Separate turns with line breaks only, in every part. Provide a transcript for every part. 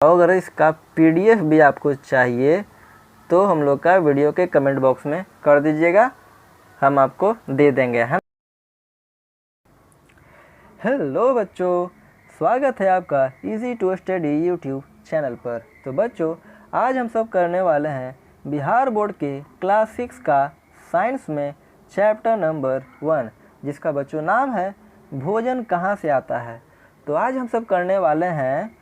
और अगर इसका PDF भी आपको चाहिए तो हम लोग का वीडियो के कमेंट बॉक्स में कर दीजिएगा, हम आपको दे देंगे, है। हेलो बच्चों, स्वागत है आपका easy to study YouTube channel पर। तो बच्चों, आज हम सब करने वाले हैं बिहार बोर्ड के क्लास 6 का साइंस में चैप्टर नंबर 1, जिसका बच्चों नाम है भोजन कहाँ से आता है। तो आज हम सब करने वाले हैं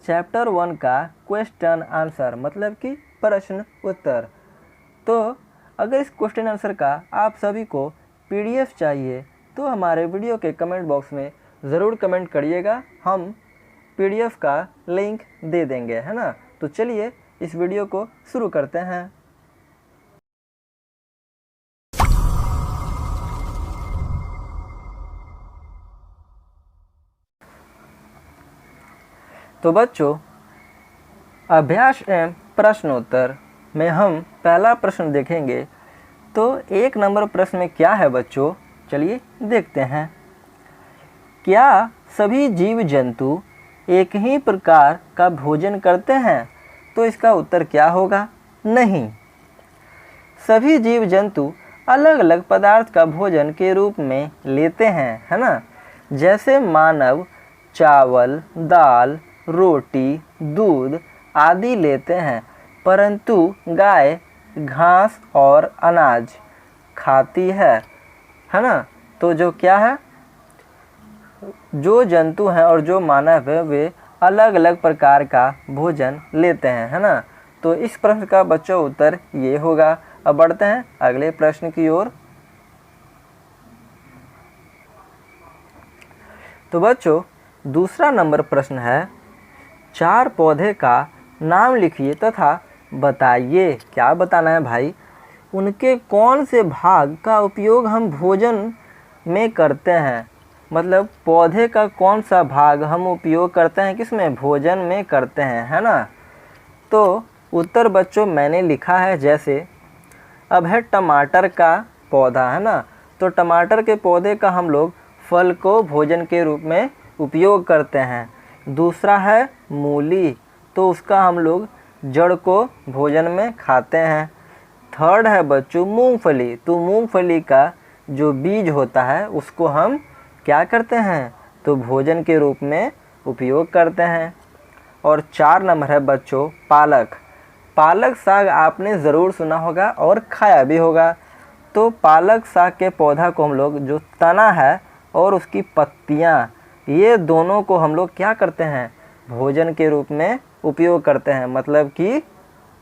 चैप्टर 1 का क्वेश्चन आंसर, मतलब कि प्रश्न उत्तर। तो अगर इस क्वेश्चन आंसर का आप सभी को PDF चाहिए तो हमारे वीडियो के कमेंट बॉक्स में ज़रूर कमेंट करिएगा, हम PDF का लिंक दे देंगे, है ना। तो चलिए इस वीडियो को शुरू करते हैं। तो बच्चों, अभ्यास एवं प्रश्नोत्तर में हम पहला प्रश्न देखेंगे। तो 1 नंबर प्रश्न में क्या है बच्चों, चलिए देखते हैं। क्या सभी जीव जंतु एक ही प्रकार का भोजन करते हैं? तो इसका उत्तर क्या होगा? नहीं, सभी जीव जंतु अलग अलग पदार्थ का भोजन के रूप में लेते हैं, है ना। जैसे मानव चावल, दाल, रोटी, दूध आदि लेते हैं, परंतु गाय घास और अनाज खाती है ना। तो जो क्या है, जो जंतु हैं और जो मानव है वे अलग अलग प्रकार का भोजन लेते हैं, है ना। तो इस प्रश्न का बच्चों उत्तर ये होगा। अब बढ़ते हैं अगले प्रश्न की ओर। तो बच्चों, दूसरा नंबर प्रश्न है, 4 पौधे का नाम लिखिए तथा बताइए। क्या बताना है भाई? उनके कौन से भाग का उपयोग हम भोजन में करते हैं, मतलब पौधे का कौन सा भाग हम उपयोग करते हैं, किसमें? भोजन में करते हैं, है ना। तो उत्तर बच्चों मैंने लिखा है, जैसे अब है टमाटर का पौधा, है ना। तो टमाटर के पौधे का हम लोग फल को भोजन के रूप में उपयोग करते हैं। दूसरा है मूली, तो उसका हम लोग जड़ को भोजन में खाते हैं। थर्ड है बच्चों मूंगफली, तो मूंगफली का जो बीज होता है उसको हम क्या करते हैं? तो भोजन के रूप में उपयोग करते हैं। और 4 नंबर है बच्चों पालक। पालक साग आपने ज़रूर सुना होगा और खाया भी होगा। तो पालक साग के पौधा को हम लोग जो तना है और उसकी पत्तियाँ, ये दोनों को हम लोग क्या करते हैं? भोजन के रूप में उपयोग करते हैं, मतलब कि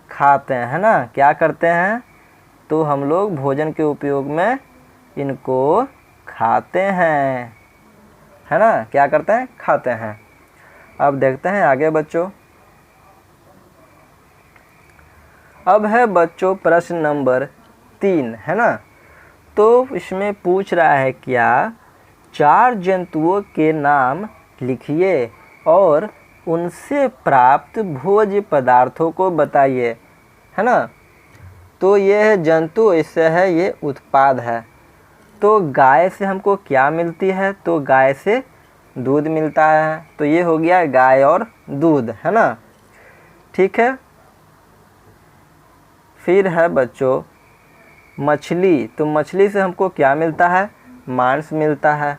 खाते हैं, है ना। क्या करते हैं? तो हम लोग भोजन के उपयोग में इनको खाते हैं, है ना। क्या करते हैं? खाते हैं। अब देखते हैं आगे बच्चों। अब है बच्चों प्रश्न नंबर 3, है ना। तो इसमें पूछ रहा है, क्या 4 जंतुओं के नाम लिखिए और उनसे प्राप्त भोज्य पदार्थों को बताइए, है ना। तो ये है जंतु, इससे है ये उत्पाद है। तो गाय से हमको क्या मिलती है? तो गाय से दूध मिलता है। तो ये हो गया गाय और दूध, है ना। ठीक है। फिर है बच्चों मछली, तो मछली से हमको क्या मिलता है? मांस मिलता है।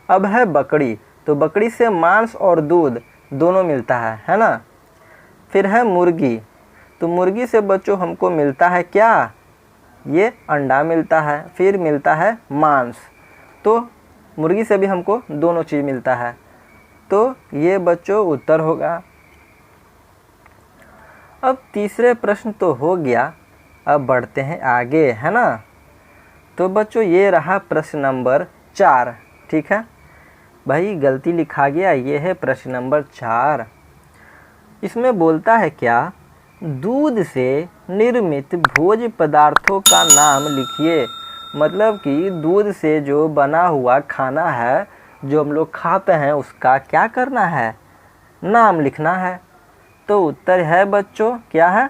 अब है बकरी, तो बकरी से मांस और दूध दोनों मिलता है ना। फिर है मुर्गी, तो मुर्गी से बच्चों हमको मिलता है क्या? ये अंडा मिलता है, फिर मिलता है मांस। तो मुर्गी से भी हमको दोनों चीज़ मिलता है। तो ये बच्चों उत्तर होगा। अब तीसरे प्रश्न तो हो गया, अब बढ़ते हैं आगे, है ना। तो बच्चों ये रहा प्रश्न नंबर 4, ठीक है भाई, गलती लिखा गया, ये है प्रश्न नंबर 4। इसमें बोलता है क्या? दूध से निर्मित भोज्य पदार्थों का नाम लिखिए। मतलब कि दूध से जो बना हुआ खाना है जो हम लोग खाते हैं उसका क्या करना है? नाम लिखना है। तो उत्तर है बच्चों क्या है?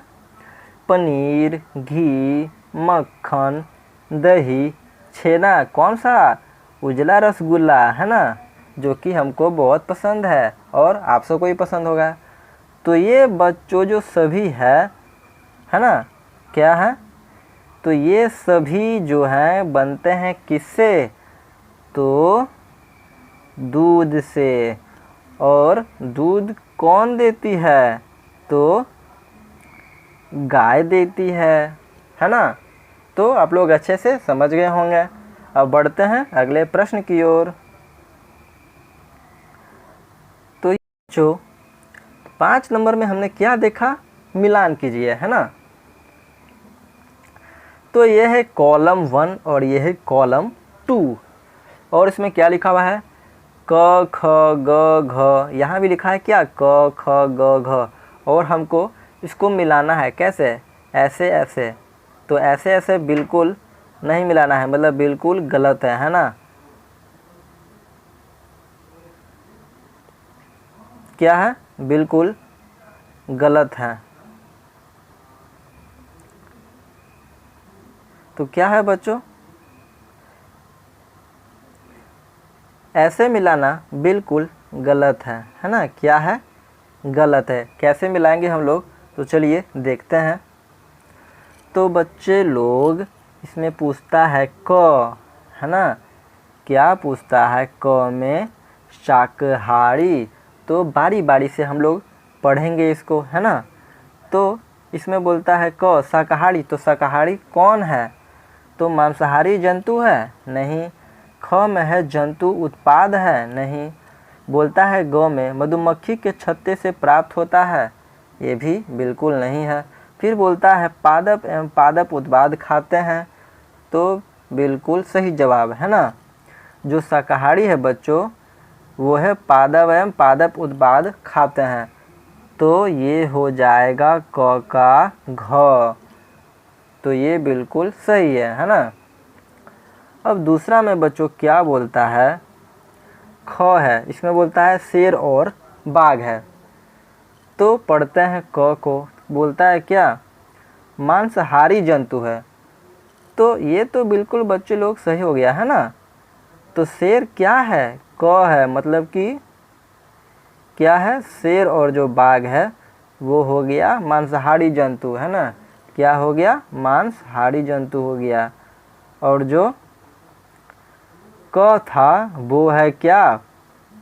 पनीर, घी, मक्खन, दही, छेना, कौन सा? उजला रसगुल्ला, है ना, जो कि हमको बहुत पसंद है और आप सबको भी पसंद होगा। तो ये बच्चों जो सभी है ना, क्या है, तो ये सभी जो हैं बनते हैं किससे, तो दूध से। और दूध कौन देती है, तो गाय देती है ना। तो आप लोग अच्छे से समझ गए होंगे। अब बढ़ते हैं अगले प्रश्न की ओर। तो जो 5 नंबर में हमने क्या देखा, मिलान कीजिए, है ना। तो ये है कॉलम 1 और ये है कॉलम 2। और इसमें क्या लिखा हुआ है, क ख ग घ। यहाँ भी लिखा है क्या, क ख ग घ। और हमको इसको मिलाना है कैसे, ऐसे ऐसे। तो ऐसे ऐसे बिल्कुल नहीं मिलाना है, मतलब बिल्कुल गलत है ना। क्या है, बिल्कुल गलत है। तो क्या है बच्चों, ऐसे मिलाना बिल्कुल गलत है ना। क्या है, गलत है। कैसे मिलाएंगे हम लोग, तो चलिए देखते हैं। तो बच्चे लोग इसमें पूछता है क, है ना। क्या पूछता है, क में शाकाहारी। तो बारी बारी से हम लोग पढ़ेंगे इसको, है ना। तो इसमें बोलता है क शाकाहारी, तो शाकाहारी कौन है, तो मांसाहारी जंतु है, नहीं। ख में है जंतु उत्पाद है, नहीं। बोलता है ग में मधुमक्खी के छत्ते से प्राप्त होता है, ये भी बिल्कुल नहीं है। फिर बोलता है पादप एवं पादप उत्पाद खाते हैं, तो बिल्कुल सही जवाब है ना। जो शाकाहारी है बच्चों, वो है पादप एवं पादप उत्पाद खाते हैं। तो ये हो जाएगा क का घ। तो ये बिल्कुल सही है ना। अब दूसरा में बच्चों क्या बोलता है, ख है, इसमें बोलता है शेर और बाघ है। तो पढ़ते हैं क को, बोलता है क्या, मांसाहारी जंतु है। तो ये तो बिल्कुल बच्चे लोग सही हो गया, है ना। तो शेर क्या है, क है, मतलब कि क्या है, शेर, और जो बाघ है वो हो गया मांसाहारी जंतु, है ना। क्या हो गया, मांसाहारी जंतु हो गया। और जो क था वो है क्या,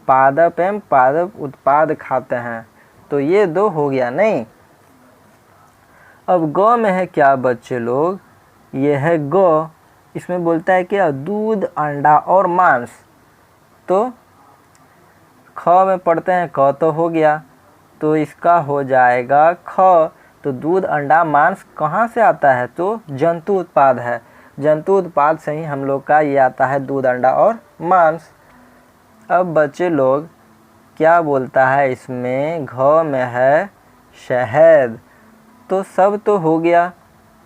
पादप एवं पादप उत्पाद खाते हैं। तो ये दो हो गया नहीं। अब ग में है क्या बच्चे लोग, ये है ग। इसमें बोलता है क्या, दूध अंडा और मांस। तो ख में पढ़ते हैं क, तो हो गया, तो इसका हो जाएगा ख। तो दूध अंडा मांस कहाँ से आता है, तो जंतु उत्पाद है। जंतु उत्पाद से ही हम लोग का ये आता है दूध अंडा और मांस। अब बच्चे लोग क्या बोलता है, इसमें घ में है शहद। तो सब तो हो गया,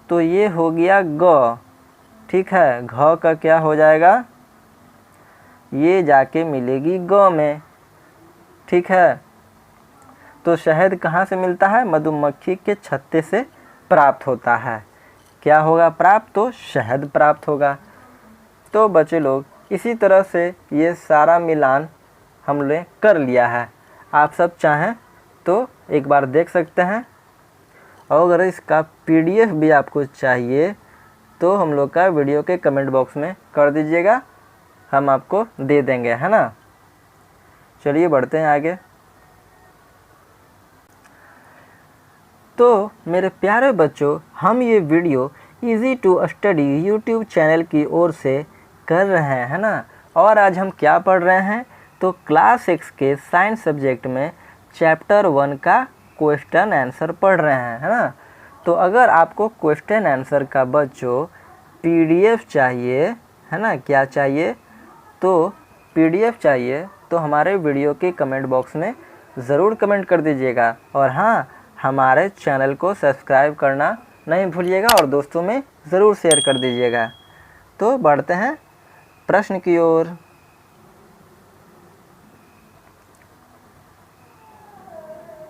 तो ये हो गया ग, ठीक है। घ का क्या हो जाएगा, ये जाके मिलेगी ग में, ठीक है। तो शहद कहाँ से मिलता है, मधुमक्खी के छत्ते से प्राप्त होता है। क्या होगा प्राप्त, तो शहद प्राप्त होगा। तो बच्चे लोग इसी तरह से ये सारा मिलान हमने कर लिया है। आप सब चाहें तो एक बार देख सकते हैं। और अगर इसका PDF भी आपको चाहिए तो हम लोग का वीडियो के कमेंट बॉक्स में कर दीजिएगा, हम आपको दे देंगे, है ना। चलिए बढ़ते हैं आगे। तो मेरे प्यारे बच्चों, हम ये video easy to study YouTube channel की ओर से कर रहे हैं, है ना। और आज हम क्या पढ़ रहे हैं, तो क्लास 6 के साइंस सब्जेक्ट में चैप्टर 1 का क्वेश्चन आंसर पढ़ रहे हैं, है ना। तो अगर आपको क्वेश्चन आंसर का बच्चों PDF चाहिए, है ना, क्या चाहिए, तो PDF चाहिए, तो हमारे वीडियो के कमेंट बॉक्स में ज़रूर कमेंट कर दीजिएगा। और हाँ, हमारे चैनल को सब्सक्राइब करना नहीं भूलिएगा और दोस्तों में ज़रूर शेयर कर दीजिएगा। तो बढ़ते हैं प्रश्न की ओर।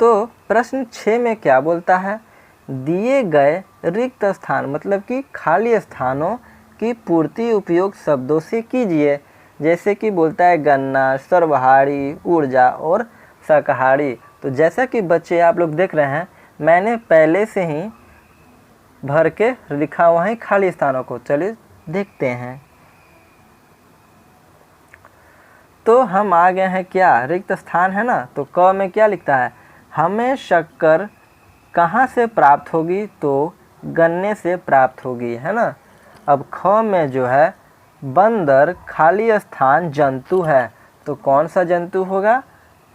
तो प्रश्न 6 में क्या बोलता है, दिए गए रिक्त स्थान, मतलब कि खाली स्थानों की पूर्ति उपयोग शब्दों से कीजिए। जैसे कि बोलता है गन्ना, सर्वहारी, ऊर्जा और शाकाहारी। तो जैसा कि बच्चे आप लोग देख रहे हैं, मैंने पहले से ही भर के लिखा हुआ है खाली स्थानों को। चलिए देखते हैं। तो हम आ गए हैं क्या, रिक्त स्थान है ना। तो क में क्या लिखता है, हमें शक्कर कहाँ से प्राप्त होगी, तो गन्ने से प्राप्त होगी, है ना। अब ख में जो है बंदर खाली स्थान जंतु है, तो कौन सा जंतु होगा,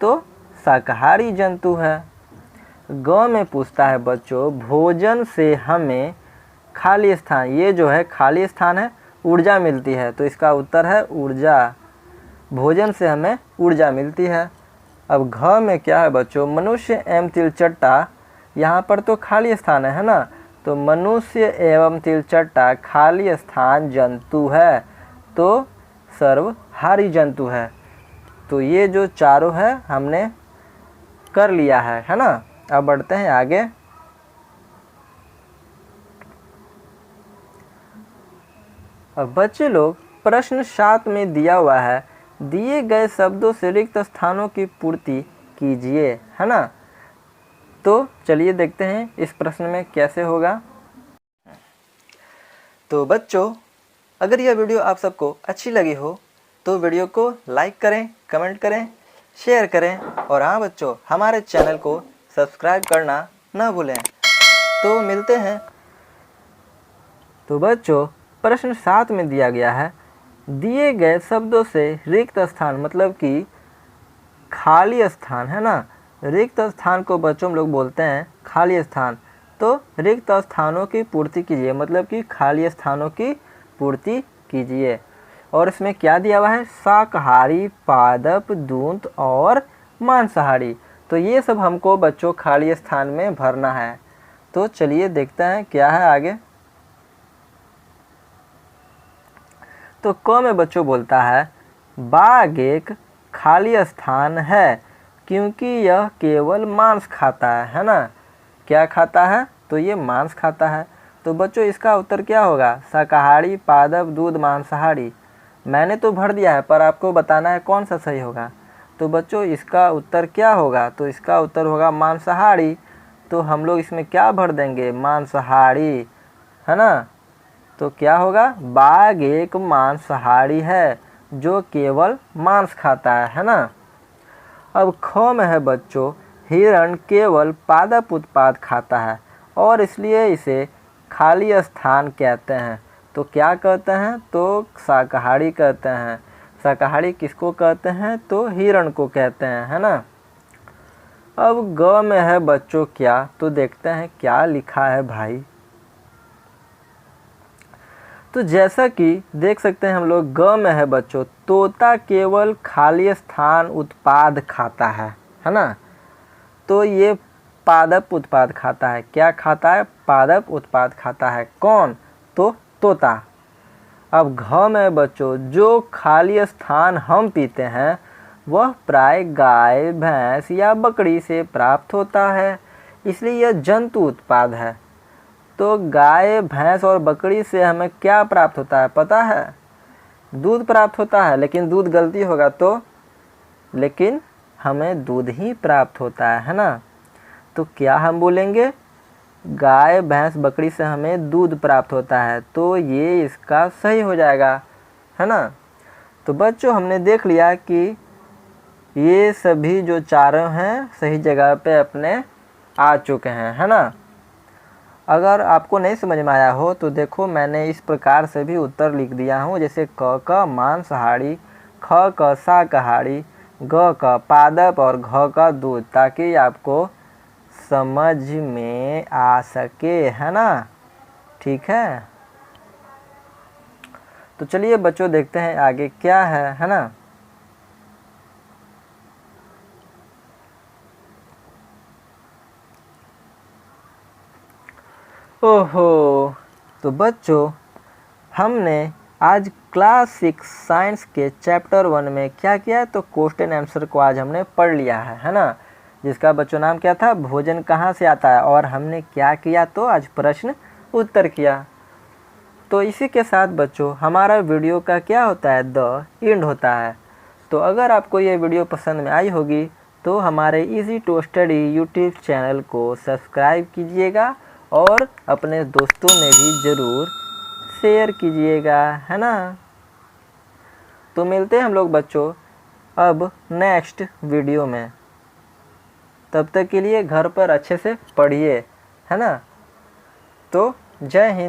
तो शाकाहारी जंतु है। ग में पूछता है बच्चों, भोजन से हमें खाली स्थान, ये जो है खाली स्थान है, ऊर्जा मिलती है, तो इसका उत्तर है ऊर्जा। भोजन से हमें ऊर्जा मिलती है। अब घ में क्या है बच्चों, मनुष्य एवं तिलचट्टा, यहाँ पर तो खाली स्थान है ना, तो मनुष्य एवं तिलचट्टा खाली स्थान जंतु है, तो सर्वहारी जंतु है। तो ये जो चारों है हमने कर लिया है ना। अब बढ़ते हैं आगे। अब बच्चे लोग प्रश्न 7 में दिया हुआ है, दिए गए शब्दों से रिक्त स्थानों की पूर्ति कीजिए, है ना। तो चलिए देखते हैं इस प्रश्न में कैसे होगा। तो बच्चों, अगर यह वीडियो आप सबको अच्छी लगी हो तो वीडियो को लाइक करें, कमेंट करें, शेयर करें, और हाँ बच्चों, हमारे चैनल को सब्सक्राइब करना ना भूलें। तो मिलते हैं। तो बच्चों, प्रश्न 7 में दिया गया है, दिए गए शब्दों से रिक्त स्थान, मतलब कि खाली स्थान, है ना। रिक्त स्थान को बच्चों हम लोग बोलते हैं खाली स्थान। तो रिक्त स्थानों की पूर्ति कीजिए, मतलब कि खाली स्थानों की पूर्ति कीजिए। और इसमें क्या दिया हुआ है, शाकाहारी, पादप, दूत और मांसाहारी। तो ये सब हमको बच्चों खाली स्थान में भरना है। तो चलिए देखते हैं क्या है आगे। तो क में बच्चों बोलता है, बाघ एक खाली स्थान है क्योंकि यह केवल मांस खाता है ना। क्या खाता है, तो ये मांस खाता है। तो बच्चों इसका उत्तर क्या होगा, शाकाहारी, पादप, दूध, मांसाहारी। मैंने तो भर दिया है, पर आपको बताना है कौन सा सही होगा। तो बच्चों इसका उत्तर क्या होगा, तो इसका उत्तर होगा मांसाहारी। तो हम लोग इसमें क्या भर देंगे, मांसाहारी, है ना। तो क्या होगा, बाघ एक मांसाहारी है जो केवल मांस खाता है ना। अब ख में है बच्चों, हिरण केवल पादप उत्पाद खाता है और इसलिए इसे खाली स्थान कहते हैं। तो क्या कहते हैं, तो शाकाहारी कहते हैं। शाकाहारी किसको कहते हैं, तो हिरण को कहते हैं, है ना। अब ग में है बच्चों क्या, तो देखते हैं क्या लिखा है भाई। तो जैसा कि देख सकते हैं हम लोग, ग में है बच्चों, तोता केवल खाली स्थान उत्पाद खाता है ना। तो ये पादप उत्पाद खाता है। क्या खाता है, पादप उत्पाद खाता है। कौन, तो तोता। अब घ में बच्चों, जो खाली स्थान हम पीते हैं वह प्राय गाय, भैंस या बकरी से प्राप्त होता है, इसलिए यह जंतु उत्पाद है। तो गाय, भैंस और बकरी से हमें क्या प्राप्त होता है, पता है, दूध प्राप्त होता है। लेकिन दूध गलती होगा तो, लेकिन हमें दूध ही प्राप्त होता है ना। तो क्या हम बोलेंगे, गाय, भैंस, बकरी से हमें दूध प्राप्त होता है, तो ये इसका सही हो जाएगा, है ना। तो बच्चों हमने देख लिया कि ये सभी जो चारों हैं सही जगह पे अपने आ चुके हैं, है ना। अगर आपको नहीं समझ में आया हो तो देखो, मैंने इस प्रकार से भी उत्तर लिख दिया हूँ, जैसे क का मांसाहारी, ख का शाकाहारी, ग का पादप और घ का दूध, ताकि आपको समझ में आ सके, है ना। ठीक है, तो चलिए बच्चों देखते हैं आगे क्या है ना। ओहो, तो बच्चों हमने आज क्लास 6 साइंस के चैप्टर 1 में क्या किया, तो क्वेश्चन आंसर को आज हमने पढ़ लिया है ना। जिसका बच्चों नाम क्या था, भोजन कहाँ से आता है, और हमने क्या किया, तो आज प्रश्न उत्तर किया। तो इसी के साथ बच्चों हमारा वीडियो का क्या होता है, द एंड होता है। तो अगर आपको ये वीडियो पसंद में आई होगी तो हमारे easy to study YouTube channel को सब्सक्राइब कीजिएगा और अपने दोस्तों में भी ज़रूर शेयर कीजिएगा, है ना। तो मिलते हैं हम लोग बच्चों अब नेक्स्ट वीडियो में। तब तक के लिए घर पर अच्छे से पढ़िए, है ना। तो जय हिंद।